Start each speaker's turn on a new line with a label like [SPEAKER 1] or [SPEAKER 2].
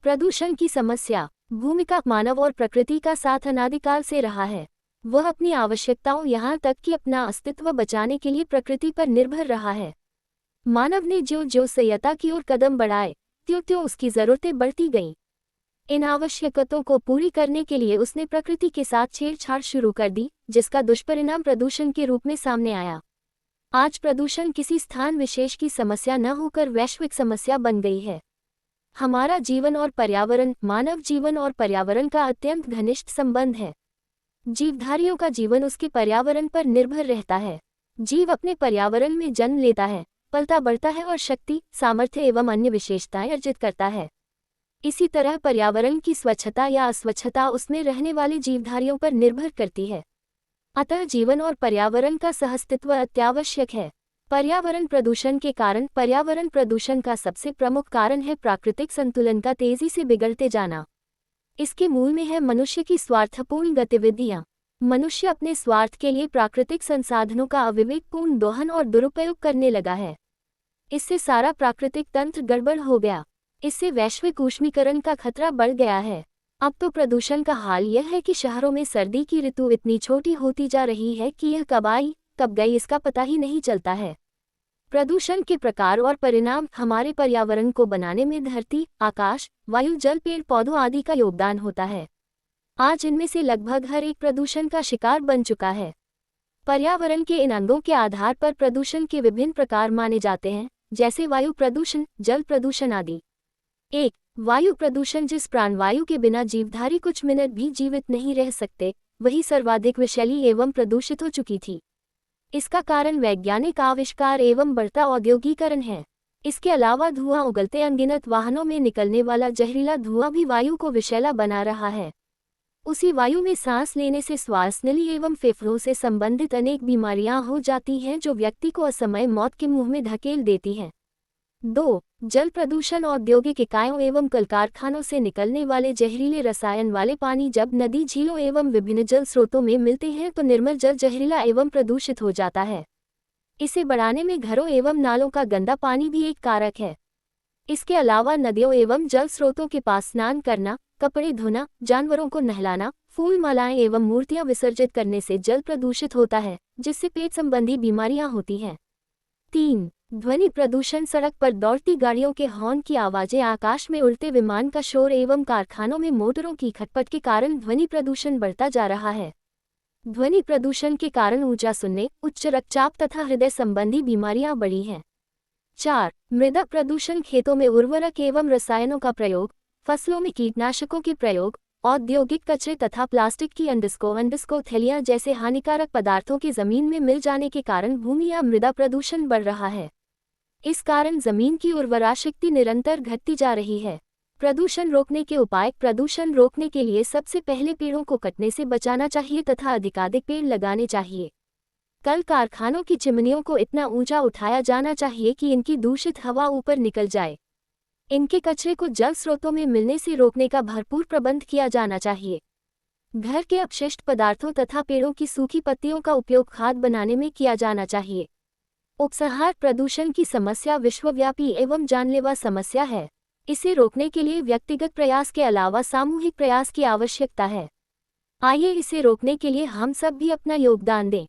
[SPEAKER 1] प्रदूषण की समस्या। भूमिका मानव और प्रकृति का साथ अनादिकाल से रहा है। वह अपनी आवश्यकताओं यहाँ तक कि अपना अस्तित्व बचाने के लिए प्रकृति पर निर्भर रहा है। मानव ने ज्यों ज्यों सभ्यता की ओर कदम बढ़ाए, त्यों त्यों उसकी जरूरतें बढ़ती गईं। इन आवश्यकताओं को पूरी करने के लिए उसने प्रकृति के साथ छेड़छाड़ शुरू कर दी, जिसका दुष्परिणाम प्रदूषण के रूप में सामने आया। आज प्रदूषण किसी स्थान विशेष की समस्या न होकर वैश्विक समस्या बन गई है। हमारा जीवन और पर्यावरण, मानव जीवन और पर्यावरण का अत्यंत घनिष्ठ संबंध है। जीवधारियों का जीवन उसके पर्यावरण पर निर्भर रहता है। जीव अपने पर्यावरण में जन्म लेता है, पलता बढ़ता है और शक्ति, सामर्थ्य एवं अन्य विशेषताएं अर्जित करता है। इसी तरह पर्यावरण की स्वच्छता या अस्वच्छता उसमें रहने वाले जीवधारियों पर निर्भर करती है। अतः जीवन और पर्यावरण का सहअस्तित्व अत्यावश्यक है। पर्यावरण प्रदूषण के कारण। पर्यावरण प्रदूषण का सबसे प्रमुख कारण है प्राकृतिक संतुलन का तेजी से बिगड़ते जाना। इसके मूल में है मनुष्य की स्वार्थपूर्ण गतिविधियां। मनुष्य अपने स्वार्थ के लिए प्राकृतिक संसाधनों का अविवेकपूर्ण दोहन और दुरुपयोग करने लगा है। इससे सारा प्राकृतिक तंत्र गड़बड़ हो गया। इससे वैश्विक ऊष्मीकरण का खतरा बढ़ गया है। अब तो प्रदूषण का हाल यह है कि शहरों में सर्दी की ऋतु इतनी छोटी होती जा रही है कि यह कब आई कब गई इसका पता ही नहीं चलता है। प्रदूषण के प्रकार और परिणाम। हमारे पर्यावरण को बनाने में धरती, आकाश, वायु, जल, पेड़ पौधों आदि का योगदान होता है। आज इनमें से लगभग हर एक प्रदूषण का शिकार बन चुका है। पर्यावरण के इन अंगों के आधार पर प्रदूषण के विभिन्न प्रकार माने जाते हैं, जैसे वायु प्रदूषण, जल प्रदूषण आदि। 1. वायु प्रदूषण। जिस प्राणवायु के बिना जीवधारी कुछ मिनट भी जीवित नहीं रह सकते, वही सर्वाधिक विषैली एवं प्रदूषित हो चुकी थी। इसका कारण वैज्ञानिक आविष्कार एवं बढ़ता औद्योगिकरण है। इसके अलावा धुआं, उगलते अनगिनत वाहनों में निकलने वाला जहरीला धुआं भी वायु को विषैला बना रहा है। उसी वायु में सांस लेने से श्वास नली एवं फेफड़ों से संबंधित अनेक बीमारियां हो जाती हैं, जो व्यक्ति को असमय मौत के मुंह में धकेल देती हैं। 2. जल प्रदूषण। औद्योगिक इकाइयों एवं कल कारखानों से निकलने वाले जहरीले रसायन वाले पानी जब नदी, झीलों एवं विभिन्न जल स्रोतों में मिलते हैं तो निर्मल जल जहरीला एवं प्रदूषित हो जाता है। इसे बढ़ाने में घरों एवं नालों का गंदा पानी भी एक कारक है। इसके अलावा नदियों एवं जल स्रोतों के पास स्नान करना, कपड़े धोना, जानवरों को नहलाना, फूल मालाएं एवं मूर्तियां विसर्जित करने से जल प्रदूषित होता है, जिससे पेट संबंधी बीमारियां होती हैं। 3. ध्वनि प्रदूषण। सड़क पर दौड़ती गाड़ियों के हॉर्न की आवाजें, आकाश में उड़ते विमान का शोर एवं कारखानों में मोटरों की खटपट के कारण ध्वनि प्रदूषण बढ़ता जा रहा है। ध्वनि प्रदूषण के कारण ऊंचा सुनने, उच्च रक्तचाप तथा हृदय संबंधी बीमारियां बढ़ी हैं। 4. मृदा प्रदूषण। खेतों में उर्वरक एवं रसायनों का प्रयोग, फसलों में कीटनाशकों के प्रयोग, औद्योगिक कचरे तथा प्लास्टिक की अंडस्को थैलियां जैसे हानिकारक पदार्थों के जमीन में मिल जाने के कारण भूमि या मृदा प्रदूषण बढ़ रहा है। इस कारण जमीन की उर्वरा शक्ति निरंतर घटती जा रही है। प्रदूषण रोकने के उपाय। प्रदूषण रोकने के लिए सबसे पहले पेड़ों को कटने से बचाना चाहिए तथा अधिकाधिक पेड़ लगाने चाहिए। कल कारखानों की चिमनियों को इतना ऊंचा उठाया जाना चाहिए कि इनकी दूषित हवा ऊपर निकल जाए। इनके कचरे को जल स्रोतों में मिलने से रोकने का भरपूर प्रबंध किया जाना चाहिए। घर के अपशिष्ट पदार्थों तथा पेड़ों की सूखी पत्तियों का उपयोग खाद बनाने में किया जाना चाहिए। उपसंहार। प्रदूषण की समस्या विश्वव्यापी एवं जानलेवा समस्या है। इसे रोकने के लिए व्यक्तिगत प्रयास के अलावा सामूहिक प्रयास की आवश्यकता है। आइए इसे रोकने के लिए हम सब भी अपना योगदान दें।